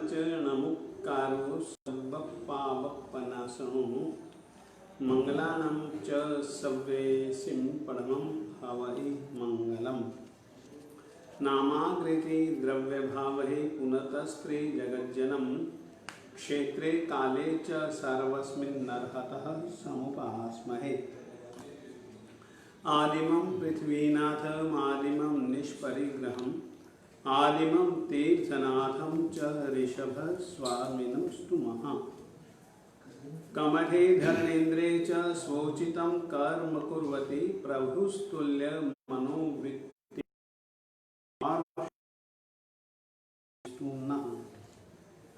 चरणमुपकारो सर्वपापनाशनो मंगलानां च सव्येसिं परमं हवै मंगलम्। नामाग्रेते द्रव्यभावहे पुनतस्त्रे जगज्जनम क्षेत्रे काले च सर्वस्मिन्नर्हतः समुपास्महे। आदिमं पृथ्वीनाथमादिमं निष्परिग्रहम् आदिमं तीर्थनाथं च ऋषभस्वामिनस्तुमः। कमठे धर्मेन्द्रे च स्वोचितं कर्म कुर्वति प्रभुस्तुल्य मनोवृत्ति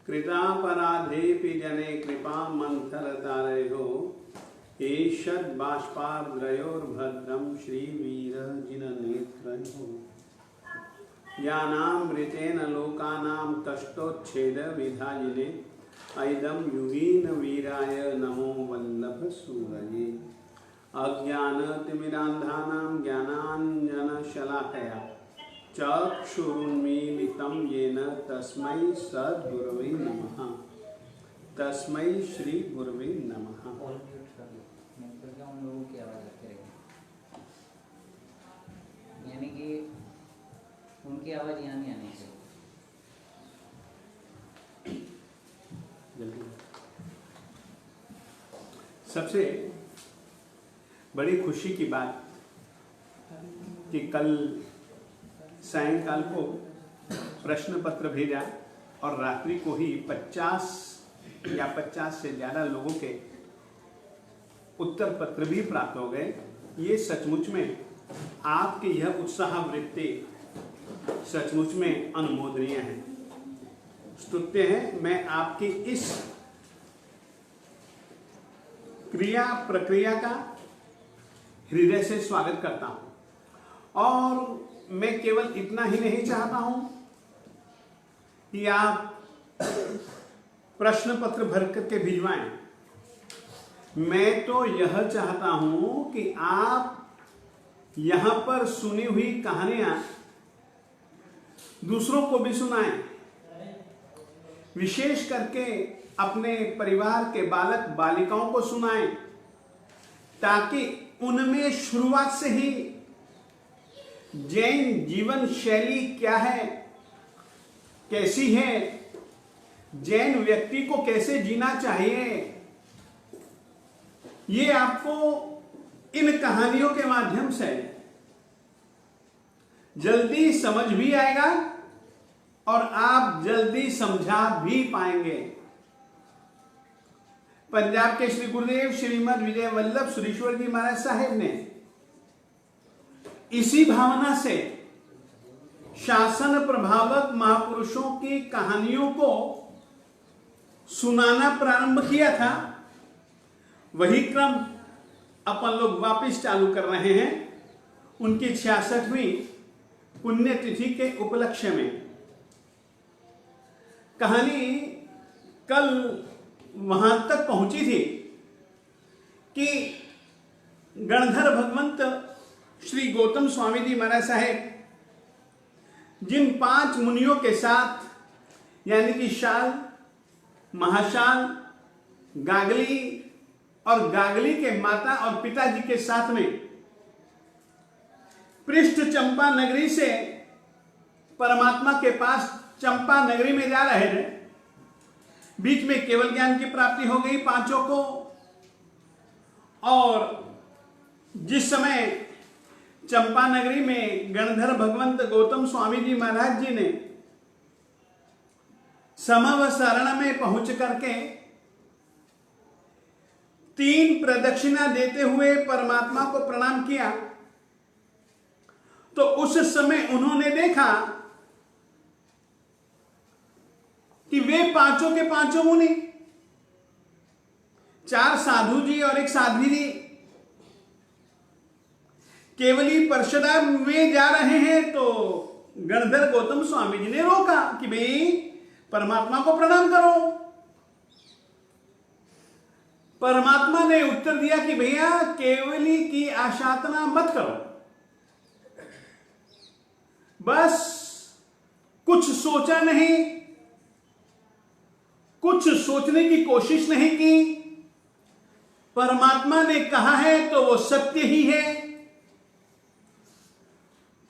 कृतापराधेऽपि जने कृपा मंथरतारयो ईषद्बाष्पाद्रयोर्भद्रं श्रीवीरजिननेत्रयो। ज्ञानामृतेन लोकानां कष्टोच्छेदविधायिने ऐदं युगीन वीराय नमो वल्लभसूरये। अज्ञानतिमिरान्धानां ज्ञानाञ्जनशलाकया चक्षुरुन्मीलितं येन तस्मै सद्गुरवे नमः। तस्मै श्री गुरवे नमः। उन लोगों की आवाज़ आती रहेगी, यानी कि उनकी आवाज़ यहाँ नहीं आनी चाहिए। सबसे बड़ी खुशी की बात कि कल सायंकाल को प्रश्न पत्र भेजा और रात्रि को ही 50 या 50 से ज़्यादा लोगों के उत्तर पत्र भी प्राप्त हो गए। ये सचमुच में आपकी यह उत्साह वृत्ति सचमुच में अनुमोदनीय है, स्तुत्य है। मैं आपकी इस क्रिया प्रक्रिया का हृदय से स्वागत करता हूं और मैं केवल इतना ही नहीं चाहता हूं कि आप प्रश्न पत्र भर करके भिजवाएं। मैं तो यह चाहता हूं कि आप यहां पर सुनी हुई कहानियां दूसरों को भी सुनाएं, विशेष करके अपने परिवार के बालक बालिकाओं को सुनाएं, ताकि उनमें शुरुआत से ही जैन जीवन शैली क्या है, कैसी है, जैन व्यक्ति को कैसे जीना चाहिए, ये आपको इन कहानियों के माध्यम से जल्दी समझ भी आएगा और आप जल्दी समझा भी पाएंगे। पंजाब के श्री गुरुदेव श्रीमद विजय वल्लभ सुरीश्वर जी महाराज साहेब ने इसी भावना से शासन प्रभावक महापुरुषों की कहानियों को सुनाना प्रारंभ किया था। वही क्रम अपन लोग वापस चालू कर रहे हैं उनकी 66वीं पुण्यतिथि के उपलक्ष्य में। कहानी कल वहां तक पहुंची थी कि गणधर भगवंत श्री गौतम स्वामी जी महाराज साहेब जिन 5 मुनियों के साथ यानी कि शाल, महाशाल, गागली और गागली के माता और पिताजी के साथ में पृष्ठ चंपा नगरी से परमात्मा के पास चंपा नगरी में जा रहे थे। बीच में केवल ज्ञान की प्राप्ति हो गई 5 को, और जिस समय चंपा नगरी में गणधर भगवंत गौतम स्वामी जी महाराज जी ने समव शरण में पहुंच करके 3 प्रदक्षिणा देते हुए परमात्मा को प्रणाम किया, तो उस समय उन्होंने देखा कि वे 5 के 5 मुनि, 4 साधु जी और 1 साध्वी जी केवली परिषदा में जा रहे हैं। तो गणधर गौतम स्वामी जी ने रोका कि भाई परमात्मा को प्रणाम करो। परमात्मा ने उत्तर दिया कि भैया केवली की आशातना मत करो, बस कुछ सोचा नहीं कुछ सोचने की कोशिश नहीं की। परमात्मा ने कहा है तो वो सत्य ही है।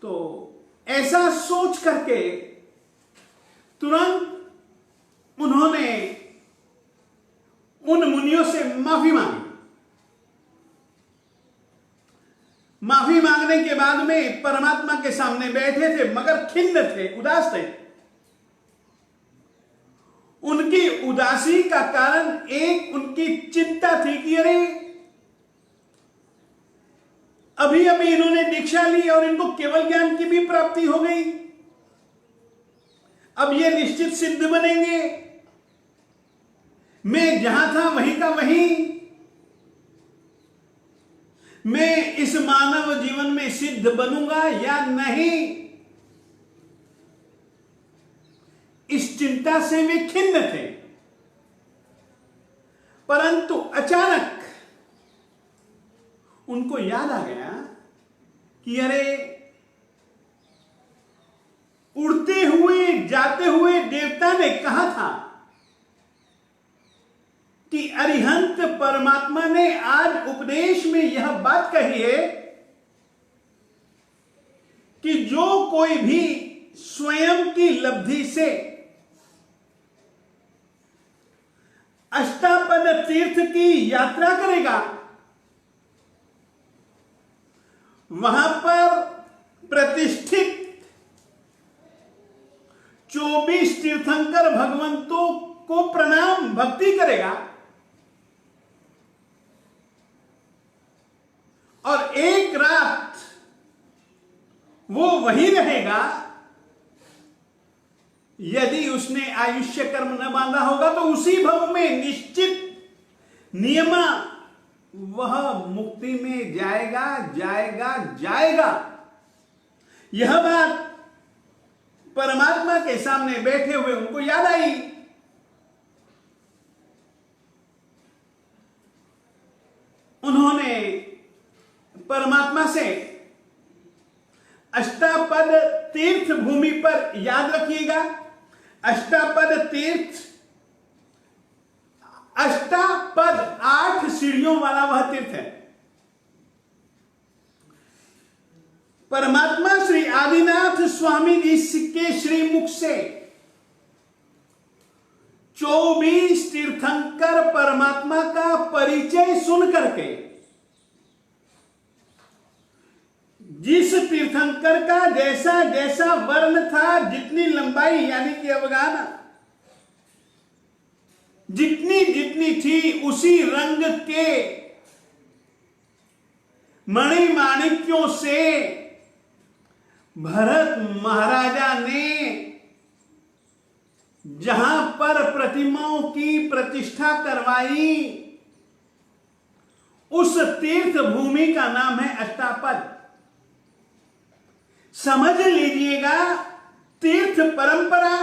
तो ऐसा सोच करके तुरंत उन्होंने उन मुनियों से माफी मांगी। माफी मांगने के बाद में परमात्मा के सामने बैठे थे, मगर खिन्न थे, उदास थे। उनकी उदासी का कारण एक उनकी चिंता थी कि अरे अभी अभी इन्होंने दीक्षा ली और इनको केवल ज्ञान की भी प्राप्ति हो गई। अब ये निश्चित सिद्ध बनेंगे। मैं जहां था वहीं का वहीं, मैं इस मानव जीवन में सिद्ध बनूंगा या नहीं, इस चिंता से वे खिन्न थे। परंतु अचानक उनको याद आ गया कि अरे उड़ते हुए जाते हुए देवता ने कहा था कि अरिहंत परमात्मा ने आज उपदेश में यह बात कही है कि जो कोई भी स्वयं की लब्धि से अष्टापद तीर्थ की यात्रा करेगा, वहां पर प्रतिष्ठित 24 तीर्थंकर भगवंतों को प्रणाम भक्ति करेगा और एक रात वो वहीं रहेगा। यदि उसने आयुष्य कर्म न बांधा होगा तो उसी भव में निश्चित नियमा वह मुक्ति में जाएगा जाएगा जाएगा। यह बात परमात्मा के सामने बैठे हुए उनको याद आई। उन्होंने परमात्मा से अष्टापद तीर्थ भूमि पर, याद रखिएगा, अष्टापद तीर्थ, अष्टापद 8 सीढ़ियों वाला वह तीर्थ है। परमात्मा श्री आदिनाथ स्वामी जी के श्रीमुख से 24 तीर्थंकर परमात्मा का परिचय सुन करके जिस तीर्थंकर का जैसा जैसा वर्ण था, जितनी लंबाई यानी कि अवगाहना जितनी जितनी थी, उसी रंग के मणि माणिक्यों से भरत महाराजा ने जहां पर प्रतिमाओं की प्रतिष्ठा करवाई, उस तीर्थ भूमि का नाम है अष्टापद। समझ लीजिएगा, तीर्थ परंपरा,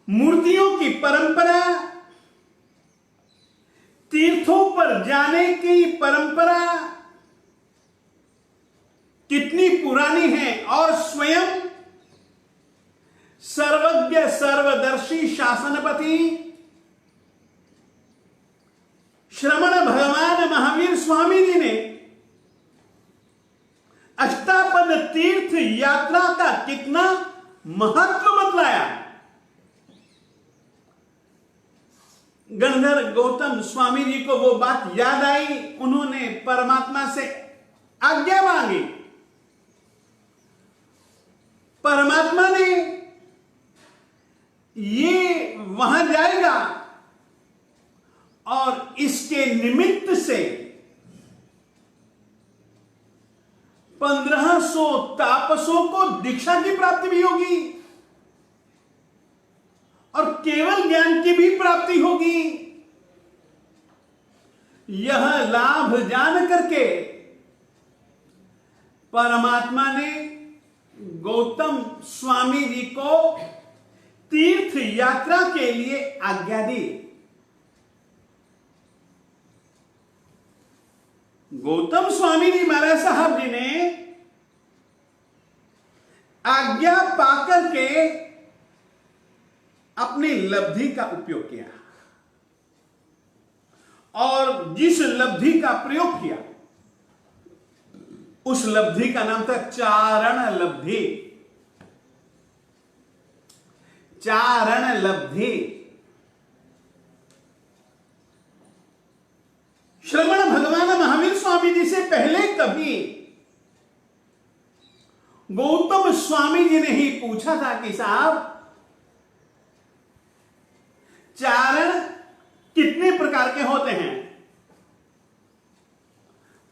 मूर्तियों की परंपरा, तीर्थों पर जाने की परंपरा कितनी पुरानी है और स्वयं सर्वज्ञ सर्वदर्शी शासनपति श्रमण भगवान महावीर स्वामी जी ने अष्टापद तीर्थ यात्रा का कितना महत्व बतलाया। गंधर गौतम स्वामी जी को वो बात याद आई। उन्होंने परमात्मा से आज्ञा मांगी। परमात्मा ने ये वहां जाएगा और इसके निमित्त से 1500 तापसों को दीक्षा की प्राप्ति भी होगी और केवल ज्ञान की भी प्राप्ति होगी। यह लाभ जान करके परमात्मा ने गौतम स्वामी जी को तीर्थ यात्रा के लिए आज्ञा दी। गौतम स्वामी जी महाराज साहब जी ने आज्ञा पाकर के अपनी लब्धि का उपयोग किया, और जिस लब्धि का प्रयोग किया उस लब्धि का नाम था चारण लब्धि। चारण लब्धि। श्रवण भगवान महावीर स्वामी जी से पहले कभी गौतम स्वामी जी ने ही पूछा था कि साहब, चारण कितने प्रकार के होते हैं?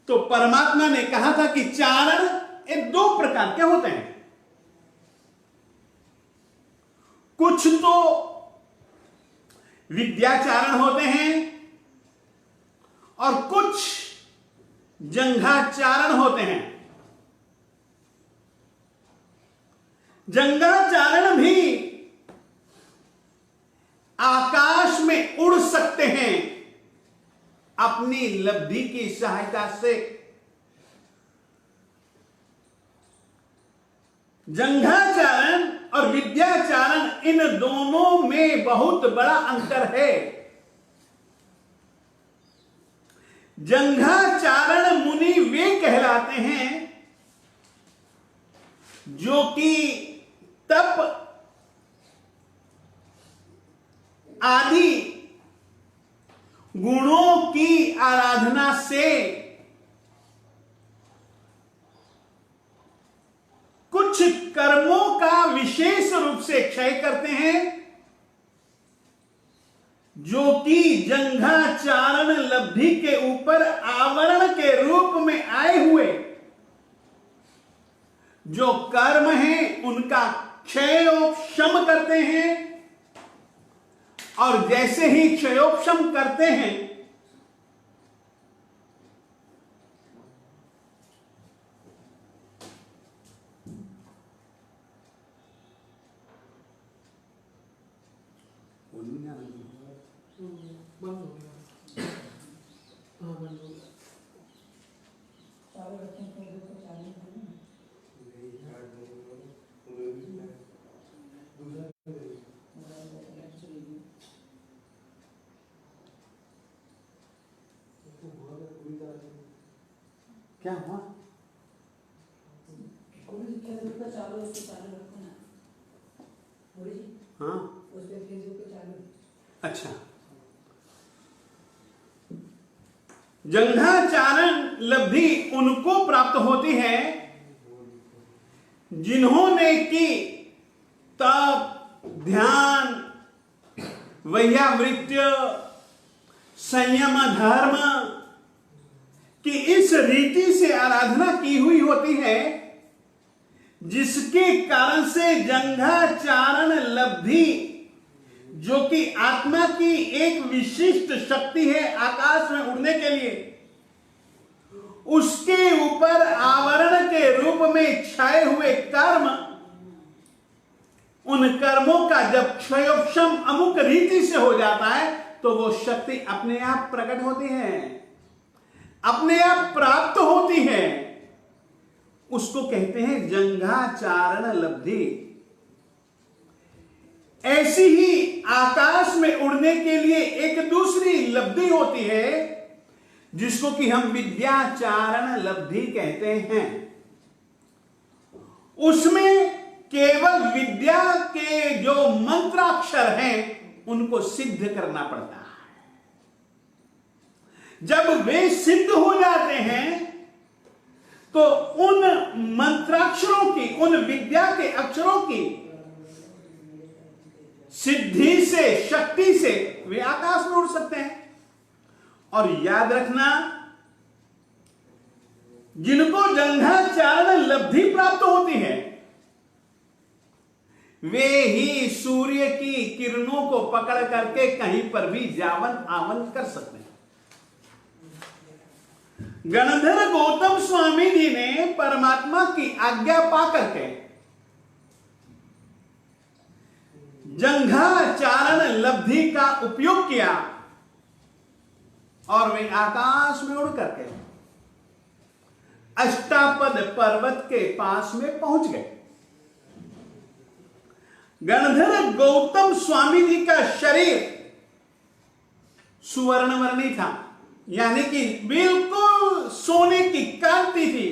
तो परमात्मा ने कहा था कि चारण ये 2 प्रकार के होते हैं। कुछ तो विद्याचारण होते हैं और कुछ जंघाचारण होते हैं। जंघाचारण भी आकाश में उड़ सकते हैं अपनी लब्धि की सहायता से। जंघाचारण और विद्याचारण, इन दोनों में बहुत बड़ा अंतर है। जंघाचारण मुनि वे कहलाते हैं जो कि तप आदि गुणों की आराधना से कुछ कर्मों का विशेष रूप से क्षय करते हैं, जो कि जंघाचारण लब्धि के ऊपर आवरण के रूप में आए हुए जो कर्म हैं उनका क्षयोपशम करते हैं। और जैसे ही क्षयोपशम करते हैं, क्या हुआ? हाँ, अच्छा। जंघाचारण लब्धि उनको प्राप्त होती है जिन्होंने की तप, ध्यान, वैयावृत्य, संयम, धर्म कि इस रीति से आराधना की हुई होती है, जिसके कारण से जंघाचारण लब्धि, जो कि आत्मा की एक विशिष्ट शक्ति है आकाश में उड़ने के लिए, उसके ऊपर आवरण के रूप में छाए हुए कर्म, उन कर्मों का जब क्षयोपशम अमुक रीति से हो जाता है तो वो शक्ति अपने आप प्रकट होती है, अपने आप प्राप्त होती है। उसको कहते हैं जंघाचारण लब्धि। ऐसी ही आकाश में उड़ने के लिए एक दूसरी लब्धि होती है जिसको कि हम विद्याचारण लब्धि कहते हैं। उसमें केवल विद्या के जो मंत्राक्षर हैं उनको सिद्ध करना पड़ता है। जब वे सिद्ध हो जाते हैं तो उन मंत्राक्षरों की, उन विद्या के अक्षरों की सिद्धि से, शक्ति से वे आकाश में उड़ सकते हैं। और याद रखना, जिनको जंघाचारण लब्धि प्राप्त होती है वे ही सूर्य की किरणों को पकड़ करके कहीं पर भी जावन आवन कर सकते हैं। गणधर गौतम स्वामी जी ने परमात्मा की आज्ञा पाकर के जंघाचारण लब्धि का उपयोग किया और वे आकाश में उड़ करके अष्टापद पर्वत के पास में पहुंच गए। गणधर गौतम स्वामी जी का शरीर सुवर्णवर्णी था, यानी कि बिल्कुल सोने की कांति थी।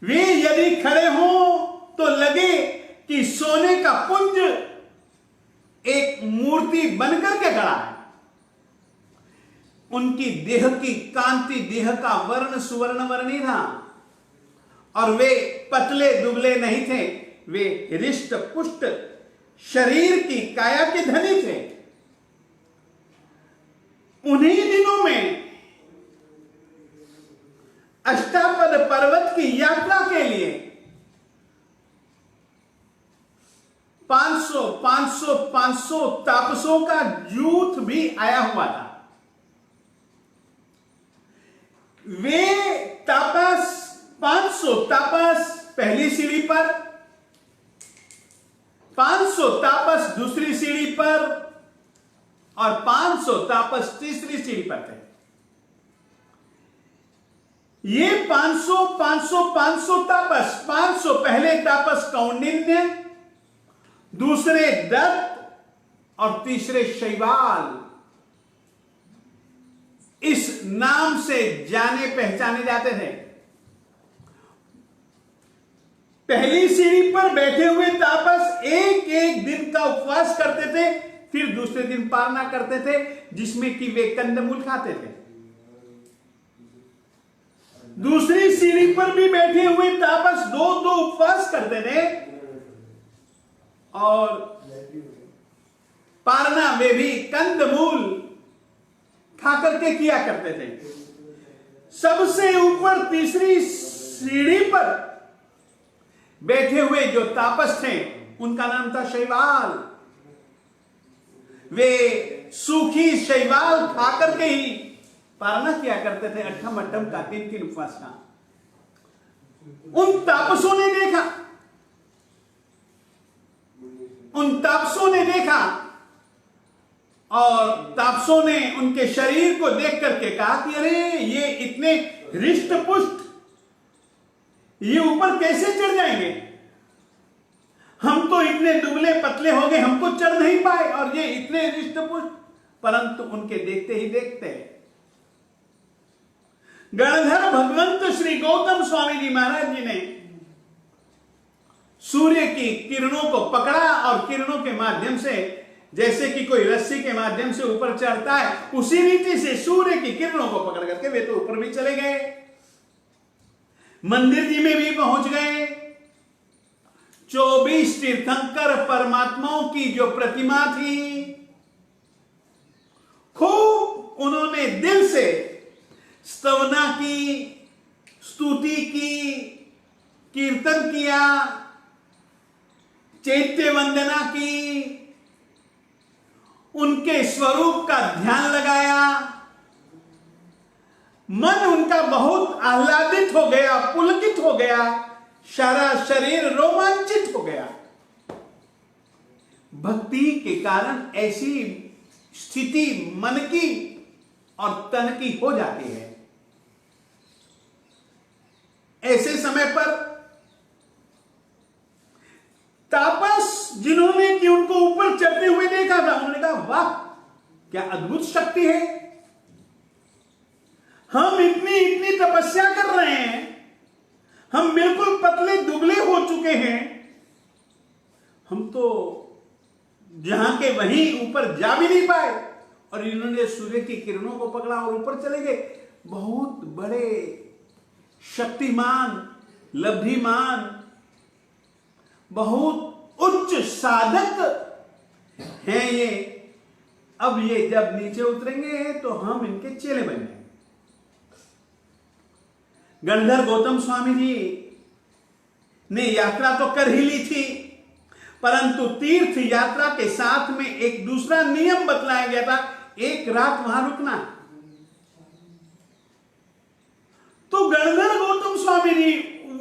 वे यदि खड़े हों तो लगे कि सोने का पुंज एक मूर्ति बनकर के खड़ा है। उनकी देह की कांति, देह का वर्ण सुवर्णवर्णी था और वे पतले दुबले नहीं थे, वे हृष्ट पुष्ट शरीर की काया के धनी थे। उन्हीं दिनों में अष्टापद पर्वत की यात्रा के लिए 500 तापसों का जूथ भी आया हुआ था। वे तापस 500 तापस पहली सीढ़ी पर, 500 तापस दूसरी सीढ़ी पर और 500 तापस तीसरी सीढ़ी पर थे। ये 500 तापस, 500 पहले तापस कौंडिन्य, दूसरे दत्त और तीसरे शैवाल, इस नाम से जाने पहचाने जाते थे। पहली सीढ़ी पर बैठे हुए तापस एक एक दिन का उपवास करते थे, फिर दूसरे दिन पारना करते थे, जिसमें कि वे कंदमूल खाते थे। दूसरी सीढ़ी पर भी बैठे हुए तापस दो उपवास करते थे और पारना में भी कंदमूल खाकर के किया करते थे। सबसे ऊपर तीसरी सीढ़ी पर बैठे हुए जो तापस थे उनका नाम था शैवाल। वे सूखी शैवाल खाकर के ही पारना किया करते थे, अट्ठम का 3 उपवास का। उन तापसों ने देखा और तापसों ने उनके शरीर को देख करके कहा कि अरे ये इतने हृष्ट पुष्ट, ये ऊपर कैसे चढ़ जाएंगे? हम तो इतने दुबले पतले हो गए, हमको चढ़ नहीं पाए और ये इतने हृष्ट पुष्ट। परंतु उनके देखते ही देखते गणधर भगवंत श्री गौतम स्वामी जी महाराज जी ने सूर्य की किरणों को पकड़ा और किरणों के माध्यम से, जैसे कि कोई रस्सी के माध्यम से ऊपर चढ़ता है, उसी रीति से सूर्य की किरणों को पकड़ करके वे तो ऊपर भी चले गए, मंदिर जी में भी पहुंच गए। 24 तीर्थंकर परमात्माओं की जो प्रतिमा थी, खूब उन्होंने दिल से स्तवना की, स्तुति की, कीर्तन किया, चैत्य वंदना की, उनके स्वरूप का ध्यान लगाया। मन उनका बहुत आह्लादित हो गया, पुलकित हो गया, सारा शरीर रोमांचित हो गया। भक्ति के कारण ऐसी स्थिति मन की और तन की हो जाती है। ऐसे समय पर तापस जिन्होंने कि उनको ऊपर चढ़ते हुए देखा था, उन्होंने कहा वाह क्या अद्भुत शक्ति है, हम इतनी तपस्या कर रहे हैं, हम बिल्कुल पतले दुबले हो चुके हैं, हम तो जहां के वहीं ऊपर जा भी नहीं पाए और इन्होंने सूर्य की किरणों को पकड़ा और ऊपर चले गए। बहुत बड़े शक्तिमान, लब्धिमान, बहुत उच्च साधक हैं ये। अब ये जब नीचे उतरेंगे तो हम इनके चेले बन जाएंगे। गणधर गौतम स्वामी जी ने यात्रा तो कर ही ली थी, परंतु तीर्थ यात्रा के साथ में एक दूसरा नियम बतलाया गया था, एक रात वहां रुकना। तो गणधर गौतम स्वामी जी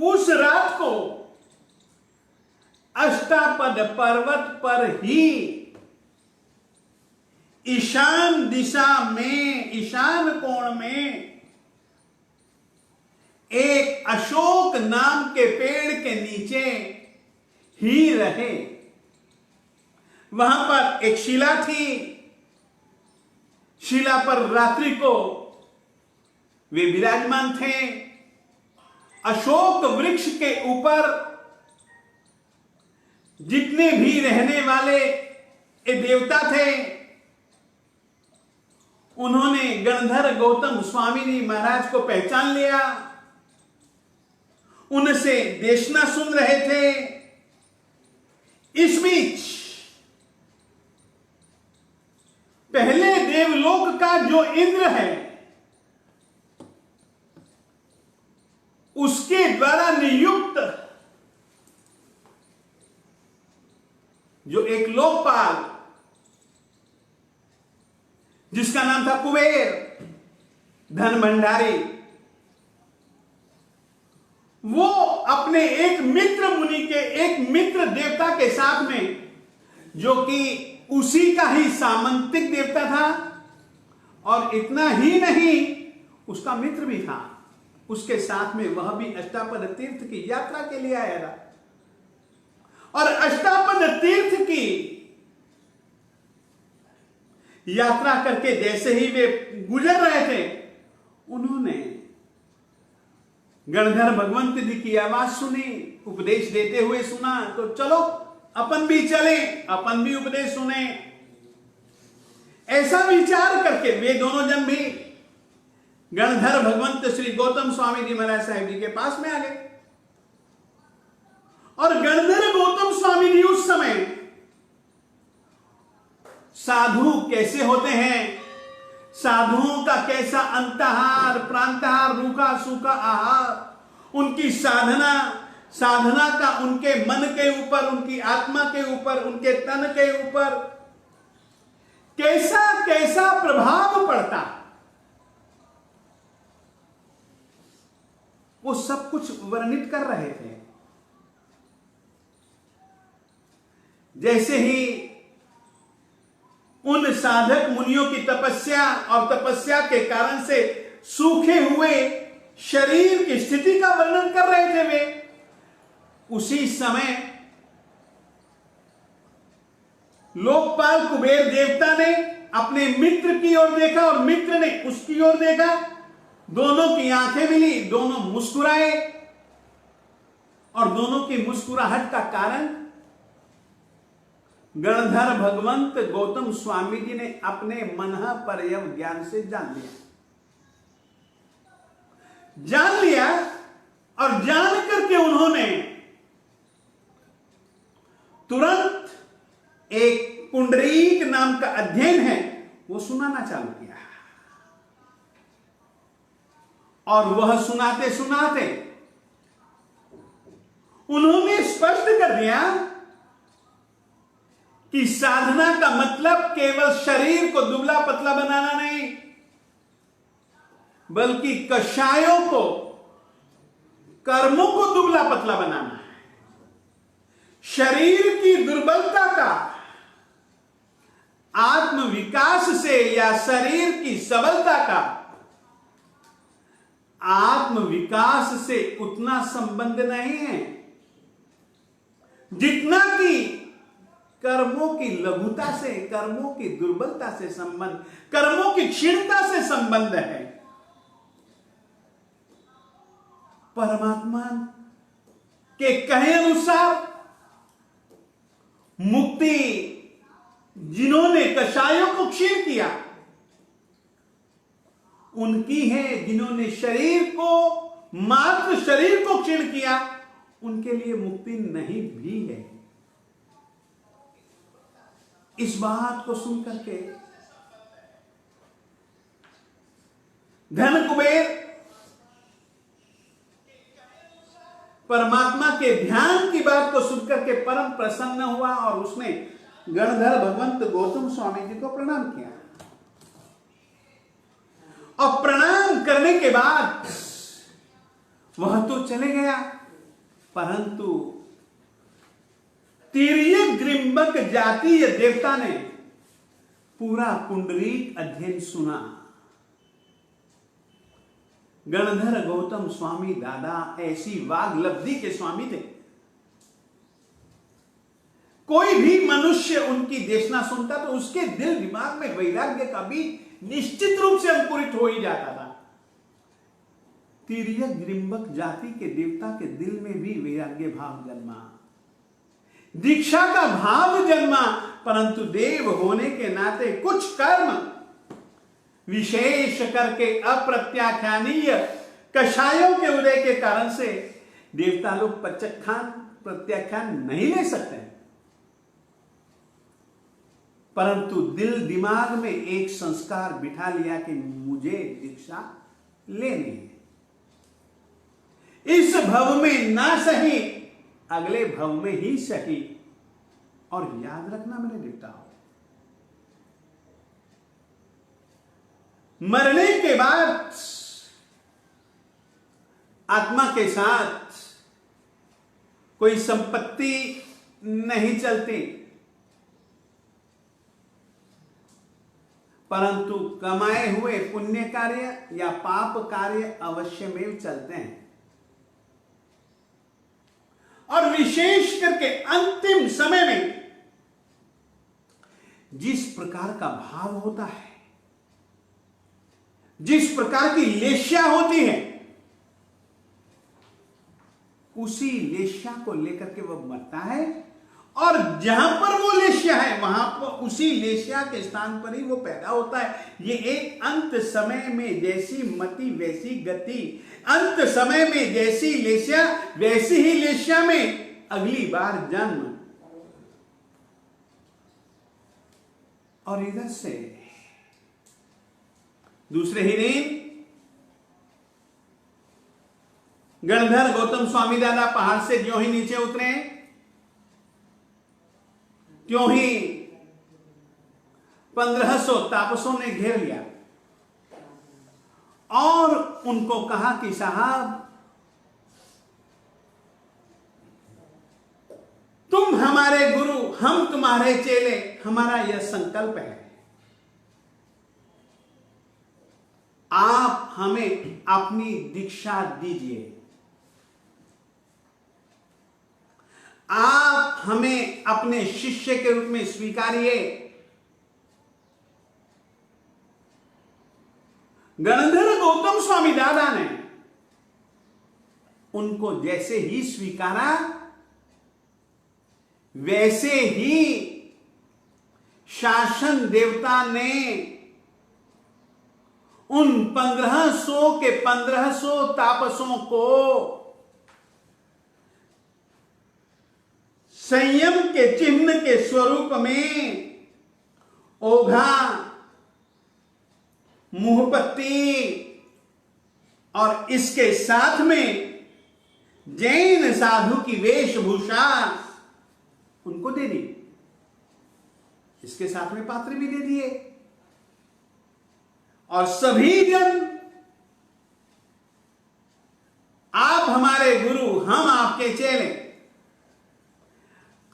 उस रात को अष्टापद पर्वत पर ही ईशान दिशा में, ईशान कोण में एक अशोक नाम के पेड़ के नीचे ही रहे। वहां पर एक शिला थी, शिला पर रात्रि को वे विराजमान थे। अशोक वृक्ष के ऊपर जितने भी रहने वाले ये देवता थे, उन्होंने गणधर गौतम स्वामी महाराज को पहचान लिया, उनसे देशना सुन रहे थे। इस बीच पहले देवलोक का जो इंद्र है, उसके द्वारा नियुक्त जो एक लोकपाल, जिसका नाम था कुबेर धन भंडारी, वो अपने एक मित्र मुनि के, एक मित्र देवता के साथ में, जो कि उसी का ही सामंतिक देवता था, और इतना ही नहीं उसका मित्र भी था, उसके साथ में वह भी अष्टापद तीर्थ की यात्रा के लिए आया था। और अष्टापद तीर्थ की यात्रा करके जैसे ही वे गुजर रहे थे, उन्होंने गणधर भगवंत जी की आवाज सुनी, उपदेश देते हुए सुना, तो चलो अपन भी चले, अपन भी उपदेश सुने। ऐसा विचार करके वे दोनों जन भी गणधर भगवंत श्री गौतम स्वामी जी महाराज साहिब जी के पास में आ गए। और गणधर गौतम स्वामी जी उस समय, साधु कैसे होते हैं, साधुओं का कैसा अंतहार प्रांतहार रूखा सूखा आहार, उनकी साधना, साधना का उनके मन के ऊपर, उनकी आत्मा के ऊपर, उनके तन के ऊपर कैसा कैसा प्रभाव पड़ता, वो सब कुछ वर्णित कर रहे थे। जैसे ही उन साधक मुनियों की तपस्या और तपस्या के कारण से सूखे हुए शरीर की स्थिति का वर्णन कर रहे थे वे, उसी समय लोकपाल कुबेर देवता ने अपने मित्र की ओर देखा और मित्र ने उसकी ओर देखा, दोनों की आंखें मिली, दोनों मुस्कुराए, और दोनों की मुस्कुराहट का कारण गणधर भगवंत गौतम स्वामी जी ने अपने मनः परयव ज्ञान से जान लिया। और जान करके उन्होंने तुरंत एक पुंडरीक नाम का अध्ययन है वो सुनाना चालू किया। और वह सुनाते सुनाते उन्होंने स्पष्ट कर दिया कि साधना का मतलब केवल शरीर को दुबला पतला बनाना नहीं, बल्कि कषायों को, कर्मों को दुबला पतला बनाना है। शरीर की दुर्बलता का आत्म विकास से या शरीर की सबलता का आत्म विकास से उतना संबंध नहीं है जितना कि कर्मों की लघुता से, कर्मों की दुर्बलता से संबंध, कर्मों की क्षीणता से संबंध है। परमात्मा के कहे अनुसार मुक्ति जिन्होंने कषायों को क्षीण किया उनकी है, जिन्होंने शरीर को, मात्र शरीर को क्षीण किया उनके लिए मुक्ति नहीं भी है। इस बात को सुनकर के धन कुबेर परमात्मा के ध्यान की बात को सुनकर के परम प्रसन्न हुआ और उसने गणधर भगवंत गौतम स्वामी जी को प्रणाम किया। और प्रणाम करने के बाद वह तो चले गया, परंतु तिर्यक ग्रिम्बक जातीय देवता ने पूरा पुंडरीक अध्ययन सुना। गणधर गौतम स्वामी दादा ऐसी वाग लब्धि के स्वामी थे कोई भी मनुष्य उनकी देशना सुनता तो उसके दिल दिमाग में वैराग्य का भी निश्चित रूप से अंकुरित हो ही जाता था। तिर्यक ग्रिम्बक जाति के देवता के दिल में भी वैराग्य भाव जन्मा, दीक्षा का भाव जन्मा, परंतु देव होने के नाते कुछ कर्म विशेष करके अप्रत्याख्यानीय कषायों के उदय के कारण से देवता लोग प्रत्याख्यान नहीं ले सकते, परंतु दिल दिमाग में एक संस्कार बिठा लिया कि मुझे दीक्षा लेनी है। इस भव में ना सही अगले भव में ही सही। और याद रखना मेरे देवताओं, मरने के बाद आत्मा के साथ कोई संपत्ति नहीं चलती, परंतु कमाए हुए पुण्य कार्य या पाप कार्य अवश्य में चलते हैं। और विशेष करके अंतिम समय में जिस प्रकार का भाव होता है, जिस प्रकार की लेश्या होती है, उसी लेश्या को लेकर के वह मरता है, और जहां पर वो लेश्या है वहां पर उसी लेश्या के स्थान पर ही वो पैदा होता है। ये एक अंत समय में जैसी मति वैसी गति, अंत समय में जैसी लेश्या वैसी ही लेश्या में अगली बार जन्म। और इधर से दूसरे ही दिन गणधर गौतम स्वामी दादा पहाड़ से ज्यों ही नीचे उतरे, त्यों ही 1500 तापसों ने घेर लिया और उनको कहा कि साहब, तुम हमारे गुरु, हम तुम्हारे चेले, हमारा यह संकल्प है, आप हमें अपनी दीक्षा दीजिए, आप हमें अपने शिष्य के रूप में स्वीकारिए। गणधर गौतम स्वामी दादा ने उनको जैसे ही स्वीकारा, वैसे ही शासन देवता ने उन 1500 के 1500 तापसों को संयम के चिन्ह के स्वरूप में ओघा, मुहपत्ती और इसके साथ में जैन साधु की वेशभूषा उनको दे दी, इसके साथ में पात्र भी दे दिए। और सभी जन, आप हमारे गुरु, हम आपके चेले,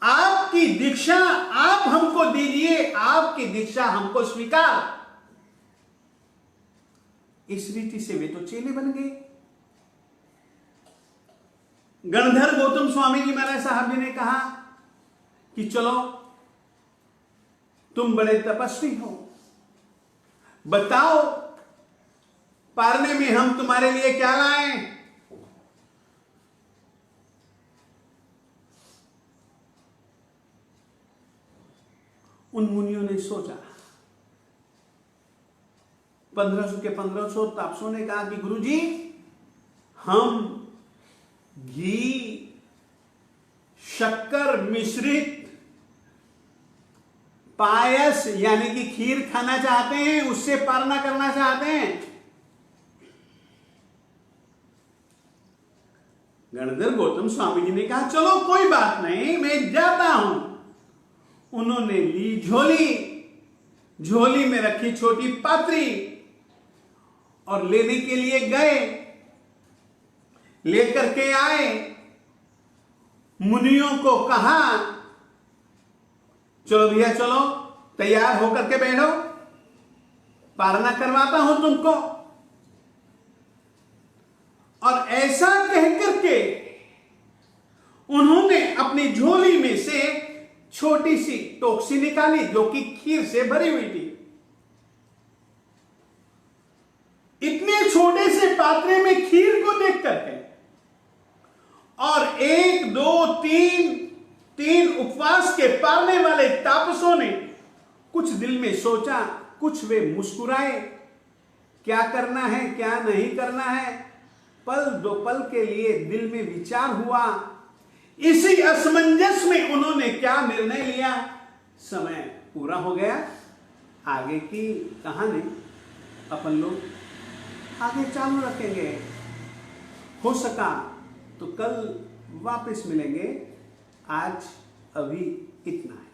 आपकी दीक्षा आप हमको दीजिए, आपकी दीक्षा हमको स्वीकार। इस रीति से वे तो चेले बन गए। गणधर गौतम स्वामी जी महाराज साहब जी ने कहा कि चलो, तुम बड़े तपस्वी हो, बताओ पारने में हम तुम्हारे लिए क्या लाएं। उन मुनियों ने सोचा, 1500 के 1500 तापसों ने कहा कि गुरुजी, हम घी शक्कर मिश्रित पायस यानी कि खीर खाना चाहते हैं, उससे पारना करना चाहते हैं। गणधर गौतम स्वामी जी ने कहा चलो कोई बात नहीं, मैं जाता हूं। उन्होंने ली झोली, झोली में रखी छोटी पात्री और लेने के लिए गए, लेकर के आए। मुनियों को कहा चलो भैया चलो, तैयार होकर के बैठो, पारना करवाता हूं तुमको। और ऐसा कहकर के उन्होंने अपनी झोली में से छोटी सी टोकसी निकाली जो कि खीर से भरी हुई थी। इतने छोटे से पात्रे में खीर को देख करके और 1 2 3 उपवास के पालने वाले तापसों ने कुछ दिल में सोचा, कुछ वे मुस्कुराए, क्या करना है क्या नहीं करना है। पल दो पल के लिए दिल में विचार हुआ। इसी असमंजस में उन्होंने क्या निर्णय लिया। समय पूरा हो गया, आगे की कहानी अपन लोग आगे चालू रखेंगे। हो सका तो कल वापस मिलेंगे। आज अभी इतना है।